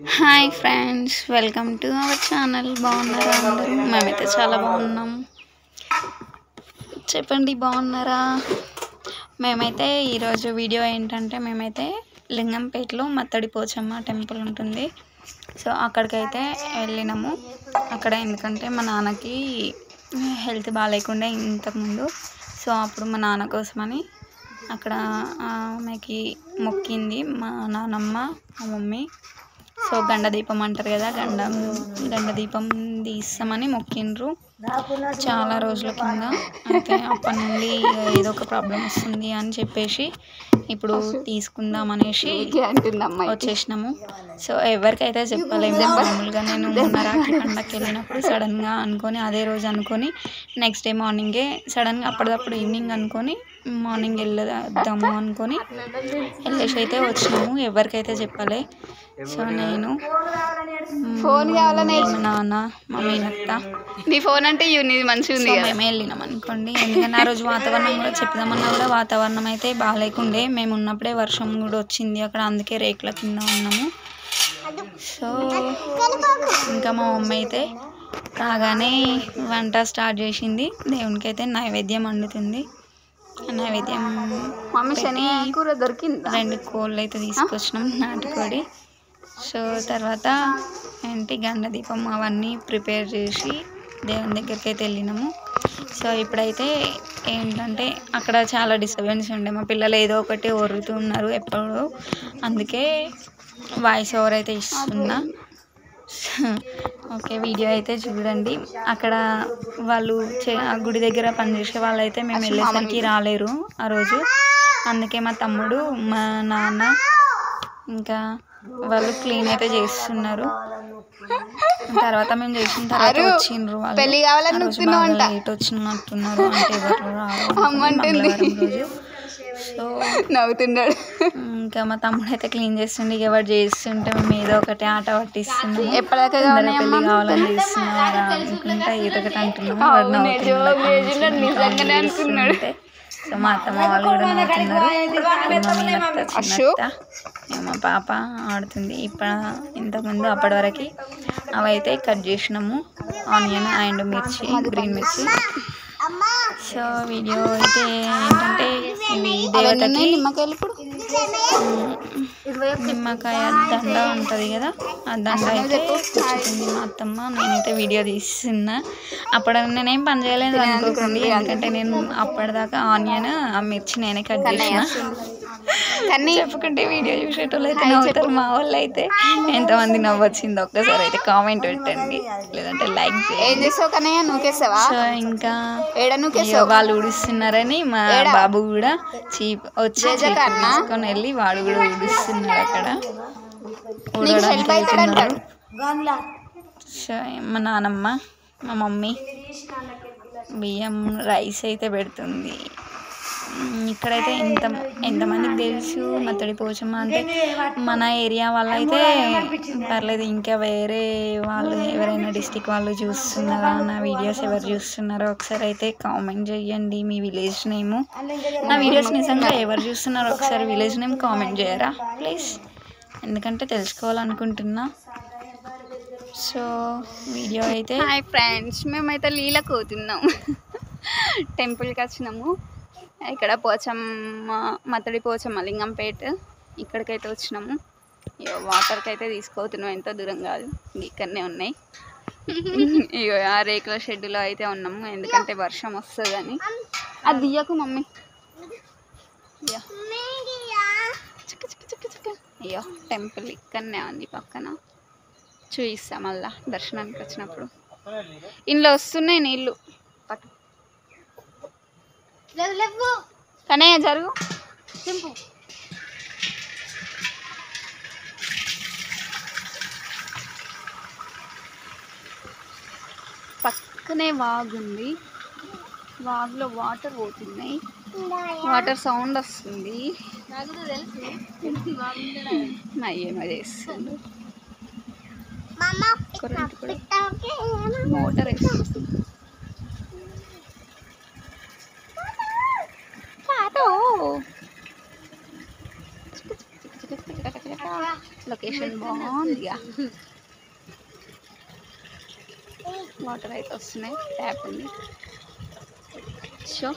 Hi friends, welcome to our channel. బాగున్నారా అందరూ? మేమైతే చాలా బాగున్నాం. చెప్పండి, బాగున్నారా? మేమైతే ఈరోజు వీడియో ఏంటంటే మేమైతే లింగంపేటలో మత్తడి పోచమ్మ టెంపుల్ ఉంటుంది. సో అక్కడికైతే వెళ్ళినాము. అక్కడ ఎందుకంటే మా నాన్నకి హెల్త్ బాగాలేకుండా ఇంతకుముందు, సో అప్పుడు మా నాన్న కోసమని అక్కడ ఆమెకి మొక్కింది మా నాన్నమ్మ, మా మమ్మీ. సో గండ దీపం అంటారు కదా, గండ దీపం తీస్తామని మొక్కిండ్రు చాలా రోజుల కింద. అయితే అప్పటి నుండి ఏదో ఒక ప్రాబ్లం వస్తుంది అని చెప్పేసి ఇప్పుడు తీసుకుందాం అనేసి వచ్చేసినాము. సో ఎవరికైతే చెప్పలేము. మామూలుగా నేను మొన్న రాఖీ పండగకి వెళ్ళినప్పుడు సడన్గా అనుకొని, అదే రోజు అనుకొని నెక్స్ట్ డే మార్నింగే సడన్గా అప్పటిదప్పుడు ఈవినింగ్ అనుకొని మార్నింగ్ వెళ్ళేద్దాము అనుకొని వెళ్ళేసి అయితే వచ్చినాము. ఎవరికైతే చెప్పలే. సో నేను, ఫోన్ కావాలని మా నాన్న, మా మేనత్త, నీ ఫోన్ అంటే నీది మంచిగా ఉంది. మేమే వెళ్ళినాం అనుకోండి. ఎందుకంటే ఆ రోజు వాతావరణం కూడా చెప్దామన్నా కూడా వాతావరణం అయితే బాగాలేకుండే. మేము ఉన్నప్పుడే వర్షం కూడా వచ్చింది అక్కడ, అందుకే రేకుల కింద ఉన్నాము. సో ఇంకా మా మమ్మీ అయితే రాగానే వంట స్టార్ట్ చేసింది. దేవునికి అయితే నైవేద్యం వండుతుంది. నైవేద్యం మమ్మీ శని కూర దొరికింది. 2 కోళ్ళు అయితే తీసుకొచ్చినాం, నాటుకోడి. సో తర్వాత ఏంటి గండ దీపం అవన్నీ ప్రిపేర్ చేసి దేవుని దగ్గరికి అయితే వెళ్ళినాము. సో ఇప్పుడైతే ఏంటంటే అక్కడ చాలా డిస్టర్బెన్స్ ఉండే, మా పిల్లలు ఏదో ఒకటి ఒర్రుతూ ఉన్నారు ఎప్పుడు, అందుకే వాయిస్ ఓవర్ అయితే ఇస్తున్నా. ఓకే, వీడియో అయితే చూడండి. అక్కడ వాళ్ళు ఆ గుడి దగ్గర పనిచేసే వాళ్ళు అయితే మేము వెళ్ళేసరికి రాలేరు ఆ రోజు. అందుకే మా తమ్ముడు, మా నాన్న ఇంకా వాళ్ళు క్లీన్ అయితే చేస్తున్నారు. తర్వాత మేము చేసిన తర్వాత వచ్చిండ్రు వాళ్ళు. లేట్ వచ్చినట్టున్నారు, అంటే ఎవరు రాలేదు. సో నవ్వుతున్నాడు. ఇంకా మా తమ్ముడు అయితే క్లీన్ చేస్తుండే. ఎవరు చేస్తుంటే మేము ఏదో ఒకటి ఆట పట్టిస్తున్నాము. ఎప్పటిదాకా పెళ్లి కావాలని చేస్తున్నారా అనుకుంటా ఏదో ఒకటి అంటున్నాము. సో మా అత్తమ్మ వాళ్ళు కూడా నవ్వుతున్నారు. మా పాప ఆడుతుంది. ఇంతకుముందు అప్పటి వరకు అవైతే కట్ చేసినాము, ఆనియన్ అండ్ మిర్చి, గ్రీన్ మిర్చి. సో వీడియో అయితే ఏంటంటే దేవతకి నిమ్మకాయ దండ ఉంటుంది కదా, ఆ దండ అయితే కూర్చుంది మా అత్తమ్మ. నేనైతే వీడియో తీస్తున్నా. అప్పుడు నేనేం పని చేయలేదు అనుకోకండి, ఎందుకంటే నేను అప్పటిదాకా ఆనియన్, ఆ మిర్చి నేనే కట్ చేసిన. చెప్పుకుంటే వీడియో చూసేటోళ్ళు అయితే నవ్వుతారు. మా వాళ్ళు అయితే ఎంతమంది నవ్వొచ్చిందో ఒక్కసారి అయితే కామెంట్ పెట్టండి, లేదంటే లైక్ చేయండి. సో ఇంకా వాళ్ళు ఊడిస్తున్నారని మా బాబు కూడా వచ్చి తీసుకొని వెళ్ళి వాడు కూడా ఊడిస్తున్నాడు అక్కడ. ఊడడానికి. సో మా నానమ్మ, మా మమ్మీ బియ్యం రైస్ అయితే పెడుతుంది. ఇక్కడైతే ఎంతమందికి తెలుసు మత్తడి పోచమ్మ అంటే, మన ఏరియా వాళ్ళు అయితే పర్లేదు. ఇంకా వేరే వాళ్ళు ఎవరైనా డిస్టిక్ వాళ్ళు చూస్తున్నారా, నా వీడియోస్ ఎవరు చూస్తున్నారో ఒకసారి అయితే కామెంట్ చేయండి. మీ విలేజ్ నేము, నా వీడియోస్ నిజంగా ఎవరు చూస్తున్నారో ఒకసారి విలేజ్ నేమ్ కామెంట్ చేయరా ప్లీజ్, ఎందుకంటే తెలుసుకోవాలనుకుంటున్నా. సో వీడియో అయితే హాయ్ ఫ్రెండ్స్, మేమైతే లీలకు పోతున్నాం. టెంపుల్కి వచ్చినాము. ఇక్కడ పోచమ్మ, మత్తడి పోచమ్మ లింగంపేట, ఇక్కడికైతే వచ్చినాము. వాటర్కి అయితే తీసుకోతున్నాం, ఎంతో దూరం కాదు, ఇక్కడనే ఉన్నాయి. ఇగో ఆ రేకుల షెడ్లో అయితే ఉన్నాము, ఎందుకంటే వర్షం వస్తుందని. అది దియ్యకు మమ్మీ. అయ్యో టెంపుల్ ఇక్కడనే ఉంది పక్కన, చూపిస్తా మళ్ళా దర్శనానికి వచ్చినప్పుడు. ఇంట్లో వస్తున్నాయి నీళ్ళు. కనయ్య జరుగు. పక్కనే వాగుంది, వాగులో వాటర్ పోతున్నాయి, వాటర్ సౌండ్ వస్తుంది. ఏమో చేస్తుంది, మోటార్ వేస్తుంది. లొకేషన్ బాగుంది. వాటర్ అయితే వస్తున్నాయి, ట్యాప్ ఉంది. సో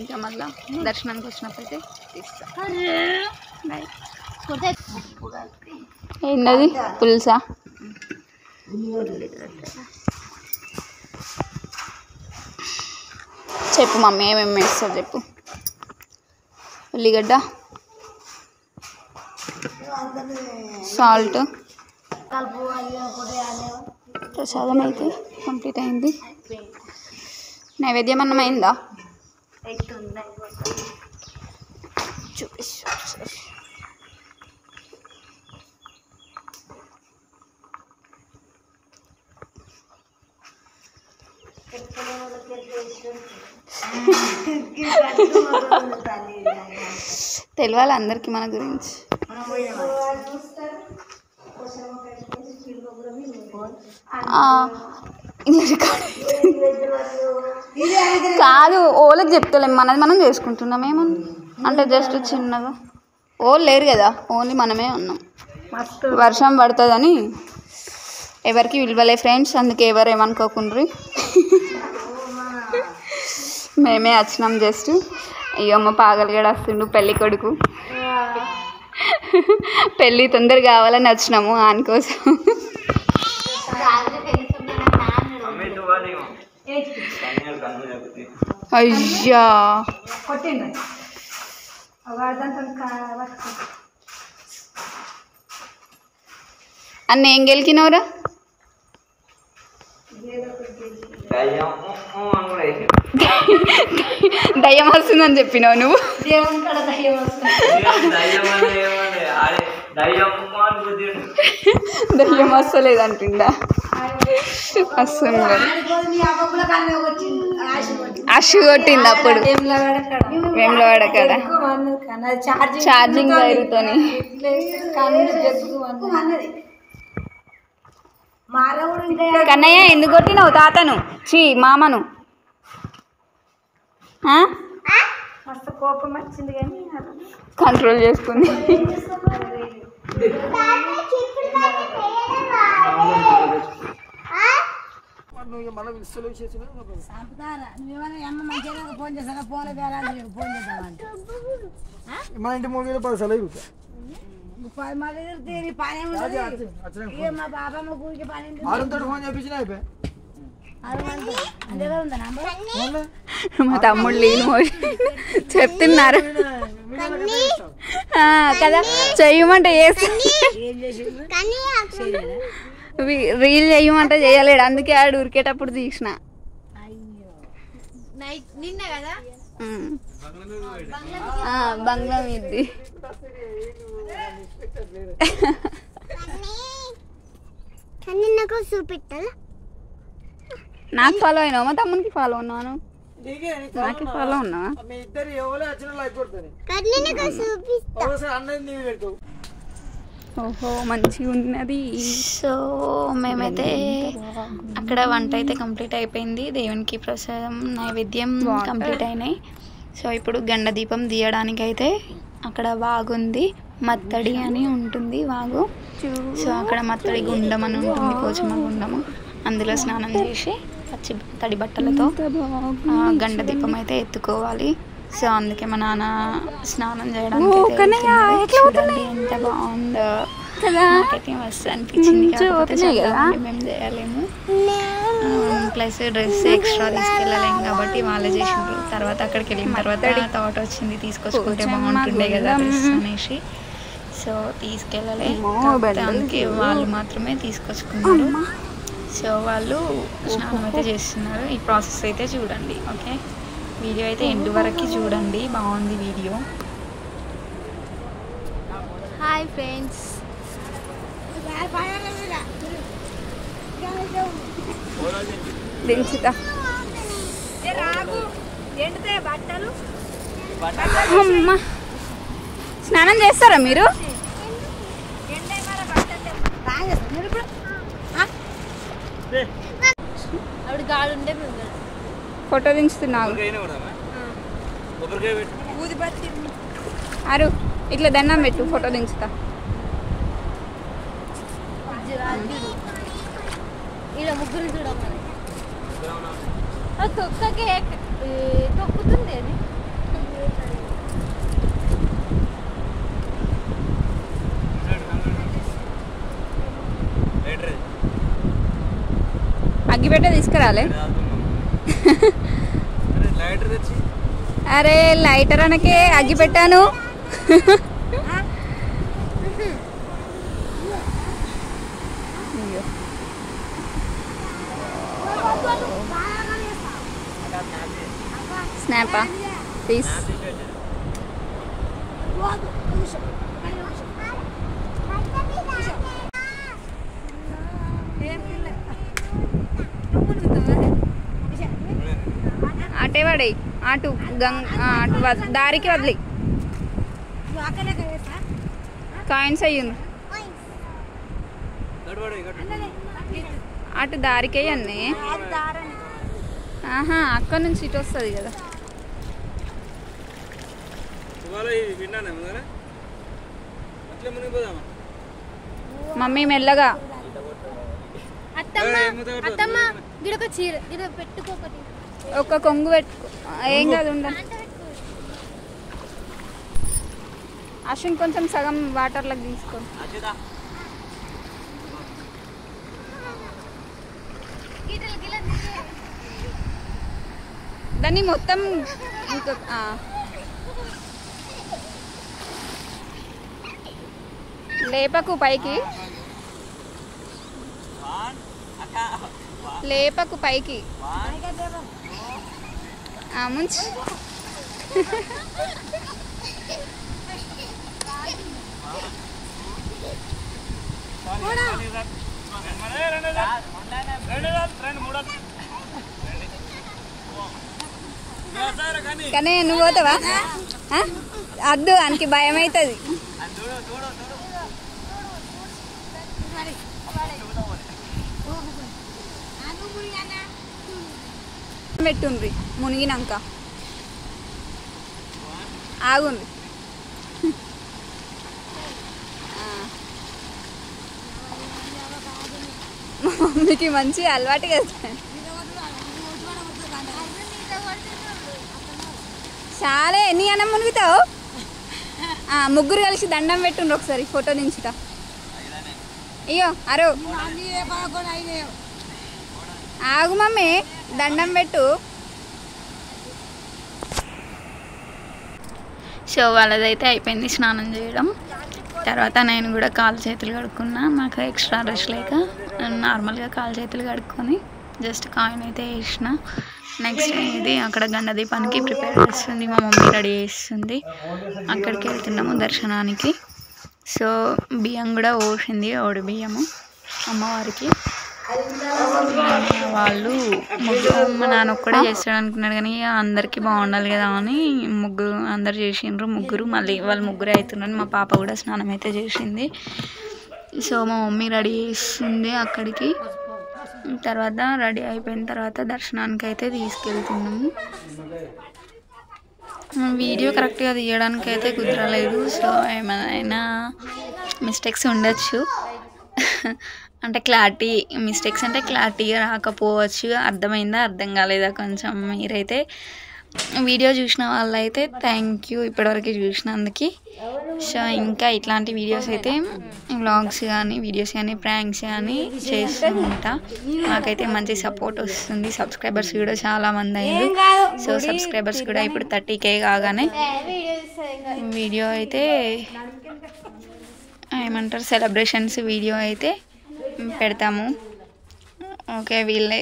ఇంకా మళ్ళీ దర్శనానికి వచ్చినప్పుడు అయితే తీస్తాం. ఏంటది పులుసా? చెప్పు మమ్మీ ఏమేమి వేస్తావు చెప్పు. ఉల్లిగడ్డ, సాల్ట్. ప్రసాదం అయితే కంప్లీట్ అయింది. నైవేద్యం అన్నం అయిందా? చూపిస్తా. తెలియాలి అందరికి మన గురించి. కాదు ఓళ్ళకి చెప్తలేము, మనది మనం చేసుకుంటున్నాం. ఏముంది అంటే జస్ట్ చిన్నగా. ఓళ్ళు లేరు కదా, ఓన్లీ మనమే ఉన్నాం. వర్షం పడుతుందని ఎవరికి విలువలే ఫ్రెండ్స్, అందుకే ఎవరు ఏమనుకోకుండ్రి. మేమే వచ్చినాం జస్ట్. అయ్యో అమ్మ పాగలిగడ వస్తుండు పెళ్ళి కొడుకు. పెళ్ళి తొందరగా కావాలని వచ్చినాము ఆయన కోసం. అయ్యా అన్న ఏం గెలికినవరా? దయ్యం వస్తుందని చెప్పినావు నువ్వు. దయ్యం వస్తలేదు అంటుందా? వస్తుంది. అషు కొట్టింది అప్పుడు వేములవాడ కాడ ఛార్జింగ్ వైరుతోని. కన్నయ్య ఎందుకు కొట్టినావు తాతను? చీ మామను. కోపం వచ్చింది కానీ కంట్రోల్ చేసుకుంది. మన ఇంటి మూవీలో 10 సెలవు ఫోన్ చేపించిన అయిపోయి. మా తమ్ముడు లేని చెప్తున్నారు కదా, చెయ్యమంటే రీల్ చెయ్యమంటే చేయలేడు, అందుకే ఆడు ఉరికేటప్పుడు తీసిన. బంగ్లా మీది నాకు ఫాలో అయినావు, మా తమ్మునికి ఫాలో ఉన్నాను, నాకు ఫాలో ఉన్నా. ఓహో మంచిగా ఉన్నది. సో మేమైతే అక్కడ వంట అయితే కంప్లీట్ అయిపోయింది. దేవునికి ప్రసాదం నైవేద్యం కంప్లీట్ అయినాయి. సో ఇప్పుడు గండ దీపం తీయడానికి అయితే అక్కడ వాగుంది, మత్తడి అని ఉంటుంది వాగు. సో అక్కడ మత్తడి గుండం అని ఉంటుంది, పోచమ్మ గుండము. అందులో స్నానం చేసి పచ్చి తడి బట్టలతో గండ దీపం అయితే ఎత్తుకోవాలి. సో అందుకే మా నాన్న స్నానం చేయడానికి చూడండి ఎంత బాగుందో. నాకైతే మస్తు అనిపించింది. మేము చేయలేము, ప్లస్ డ్రెస్ ఎక్స్ట్రా తీసుకెళ్ళలేము కాబట్టి వాళ్ళే చేసిండ్రు. తర్వాత అక్కడికి వెళ్ళిన తర్వాత థాట్ వచ్చింది తీసుకొచ్చుకుంటే బాగుంటుండే కదా డ్రెస్ అనేసి. సో తీసుకెళ్ళలేము, అందుకే వాళ్ళు మాత్రమే తీసుకొచ్చుకున్నారు. సో వాళ్ళు స్నానం అయితే చేస్తున్నారు. ఈ ప్రాసెస్ అయితే చూడండి. ఓకే, వీడియో అయితే ఎండ్ వరకు చూడండి, బాగుంది వీడియో. Hi friends, దించుతా. అమ్మా స్నానం చేస్తారా మీరు? ఫోటో దించుతున్నావు అరు, ఇట్లా దండం పెట్టు, ఫోటో దించుతా. ఇలా ముగ్గురు చూడమని తొక్కకి తొక్కుతుంది అది అగ్గిపెట్ట తీసుకురాలే అరే లైటర్ అనకే అగ్గి పెట్టాను స్నాపా ప్లీజ్ అటే వాడే అటు అటు దారికి వదిలి కాయిన్స్ అయ్యింది అటు దారికే అన్నీ ఆహా అక్కడ నుంచి ఇటు వస్తుంది కదా మమ్మీ మెల్లగా ఒక కొంగు పెట్టుకో ఏం కాదు ఉండాలి అశ్విన్ కొంచెం సగం వాటర్లోకి తీసుకో దాన్ని మొత్తం ఇంకో లేపకు పైకి లేపకు పైకి ముంచి కానీ నువ్వు పోతావా అద్దు ఆయనకి భయం అవుతుంది పెట్టుండ్రి మునిగినాక ఆగుండ్రి మా మమ్మీకి మంచి అలవాటు కదా చాలా ఎన్ని అన్నం మునుగుతావు ముగ్గురు కలిసి దండం పెట్టుండ్రు ఒకసారి ఫోటో దించుట అయ్యో అరో ఆగు మమ్మీ దండం పెట్టు సో వాళ్ళదైతే అయిపోయింది స్నానం చేయడం. తర్వాత నేను కూడా కాలు చేతులు కడుక్కున్నా, మాకు ఎక్స్ట్రా రష్ లేక నార్మల్గా కాలు చేతులు కడుక్కొని జస్ట్ కాయిన్ అయితే వేసిన. నెక్స్ట్ ఇది అక్కడ గండ దీపానికి ప్రిపేర్ చేస్తుంది మా మమ్మీ, రెడీ చేస్తుంది. అక్కడికి వెళ్తున్నాము దర్శనానికి. సో బియ్యం కూడా పోసింది, ఓడి బియ్యము అమ్మవారికి. వాళ్ళు మా నాన్న ఒక్కడే చేస్తాడు అనుకున్నాడు, కానీ అందరికీ బాగుండాలి కదా అని ముగ్గురు అందరు చేసిండ్రు. ముగ్గురు మళ్ళీ వాళ్ళు ముగ్గురే అవుతున్నారు. మా పాప కూడా స్నానం అయితే చేసింది. సో మా మమ్మీ రెడీ చేస్తుంది అక్కడికి. తర్వాత రెడీ అయిపోయిన తర్వాత దర్శనానికి అయితే తీసుకెళ్తున్నాము. వీడియో కరెక్ట్గా తీయడానికి అయితే కుదరలేదు. సో ఏమైనా మిస్టేక్స్ ఉండొచ్చు, అంటే క్లారిటీ మిస్టేక్స్ అంటే క్లారిటీగా రాకపోవచ్చు. అర్థమైందా అర్థం కాలేదా కొంచెం మీరైతే వీడియో చూసిన వాళ్ళైతే థ్యాంక్ యూ ఇప్పటివరకు చూసినందుకు. సో ఇంకా ఇట్లాంటి వీడియోస్ అయితే వ్లాగ్స్ కానీ వీడియోస్ కానీ ప్రాంక్స్ కానీ చేస్తూ ఉంటా. నాకైతే మంచి సపోర్ట్ వస్తుంది. సబ్స్క్రైబర్స్ కూడా చాలామంది అయ్యారు. సో సబ్స్క్రైబర్స్ కూడా ఇప్పుడు 30K కాగానే వీడియో అయితే ఏమంటారు సెలబ్రేషన్స్ వీడియో అయితే పెడతాము. ఓకే వీళ్ళే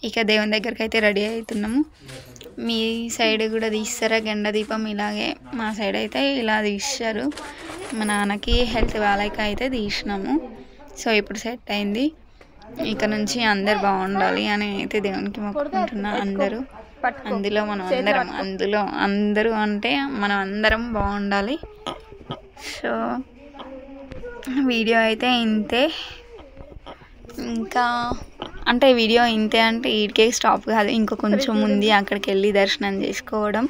ఇక దేవుని దగ్గరికి అయితే రెడీ అవుతున్నాము. మీ సైడ్ కూడా తీస్తారా గండ దీపం? ఇలాగే మా సైడ్ అయితే ఇలా తీస్తారు. మా నాన్నకి హెల్త్ బాగాలేక అయితే తీసినాము. సో ఇప్పుడు సెట్ అయింది. ఇక నుంచి అందరు బాగుండాలి అని అయితే దేవునికి మొక్కుకుంటున్నా. అందులో మనం అందరూ అంటే మనం అందరం బాగుండాలి. సో వీడియో అయితే ఇంతే. ఇంకా అంటే వీడియో ఇంతే అంటే వీడికే స్టాప్ కాదు, ఇంకో కొంచెం ఉంది అక్కడికి వెళ్ళి దర్శనం చేసుకోవడం.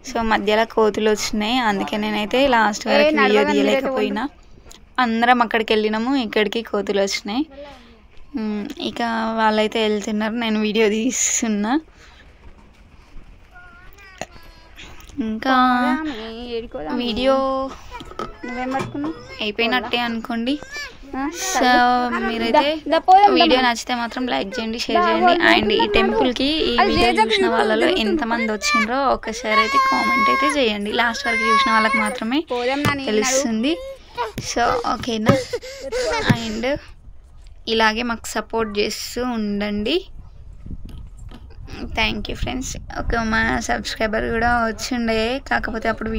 సో మధ్యలో కోతులు వచ్చినాయి, అందుకే నేనైతే లాస్ట్ వరకు వీడియో తీయలేకపోయినా. అందరం అక్కడికి వెళ్ళినాము. ఇక్కడికి కోతులు వచ్చినాయి. ఇక వాళ్ళైతే వెళ్తున్నారు, నేను వీడియో తీస్తున్నా. ఇంకా వీడియో నువ్వేం పట్టుకున్నావు? అయిపోయినట్టే అనుకోండి. సో మీరైతే వీడియో నచ్చితే మాత్రం లైక్ చేయండి, షేర్ చేయండి. అండ్ ఈ టెంపుల్కి ఈ వీడియో చూసిన వాళ్ళలో ఎంతమంది వచ్చిండ్రో ఒకసారి అయితే కామెంట్ అయితే చేయండి. లాస్ట్ వరకు చూసిన వాళ్ళకి మాత్రమే తెలుస్తుంది. సో ఓకేనా, అండ్ ఇలాగే మాకు సపోర్ట్ చేస్తూ ఉండండి. Thank you friends. ఒక మా సబ్స్క్రైబర్ కూడా వచ్చిండే, కాకపోతే అప్పుడు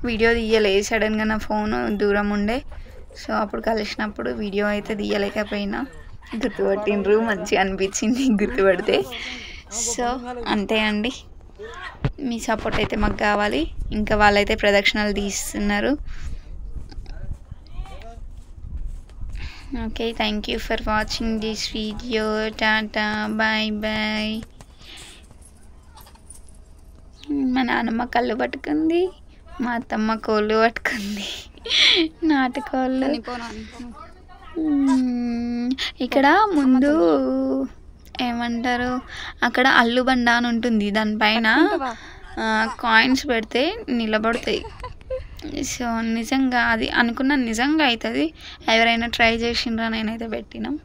వీడియో తీయలే, సడన్గా నా ఫోన్ దూరం ఉండే. సో అప్పుడు కలిసినప్పుడు వీడియో అయితే తీయలేకపోయినా. గుర్తుపట్టిండ్రు, మంచిగా అనిపించింది గుర్తుపడితే. సో అంతే అండి, మీ సపోర్ట్ అయితే మాకు కావాలి. ఇంకా వాళ్ళైతే ప్రదక్షిణలు తీస్తున్నారు. Okay, thank you for watching this video. Tata, bye bye. మా నాన్నమ్మ కళ్ళు పట్టుకుంది, మా అత్తమ్మ కోళ్ళు పట్టుకుంది, నాటుకోళ్ళు. ఇక్కడ ముందు ఏమంటారు, అక్కడ అల్లుబండ అని ఉంటుంది, దానిపైన కాయిన్స్ పెడితే నిలబడతాయి. సో నిజంగా అది అనుకున్నాను, నిజంగా అవుతుంది. ఎవరైనా ట్రై చేసిండ్రా, నేనైతే పెట్టినాం.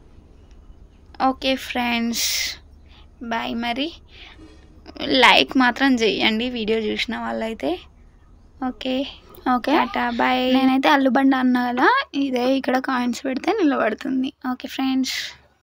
Okay friends, bye. మరి లైక్ మాత్రం చేయండి వీడియో చూసిన వాళ్ళైతే. Okay tata, bye. నేనైతే అల్లుబండ అన్నా కదా, ఇదే ఇక్కడ కాయిన్స్ పెడితే నిలబడుతుంది. Okay friends.